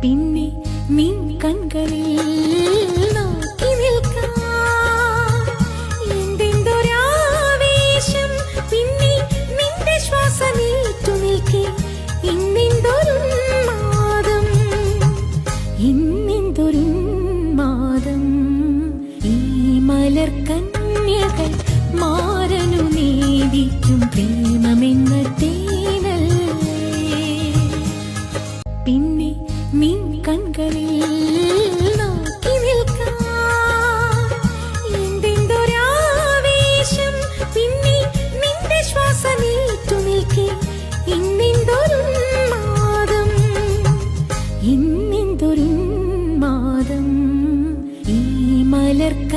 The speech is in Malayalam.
പിന്നെ നിൻ കൺകളിൽ നോക്കി നിൽക്കാം. എന്തെന്തൊരാവേശം, പിന്നെ നിന്റെ ശ്വാസമേറ്റു നിൽക്കെ ഇന്നെന്തൊരുന്മാദം, ഇന്നെന്തൊരുന്മാദം. ഈ മലർക്കന്യകൾ മാരനു നേദിക്കും പ്രേമമെന്ന തേനല്ലേ. പിന്നെ നിൻ കൺകളിൽ നോക്കി നിൽക്കാം. എന്തെന്തൊരാവേശം, പിന്നെ നിന്റെ ശ്വാസമേറ്റു നിൽക്കെ ഇന്നെന്തൊരുന്മാദം, ഇന്നെന്തൊരുന്മാദം. ഈ മലർക്ക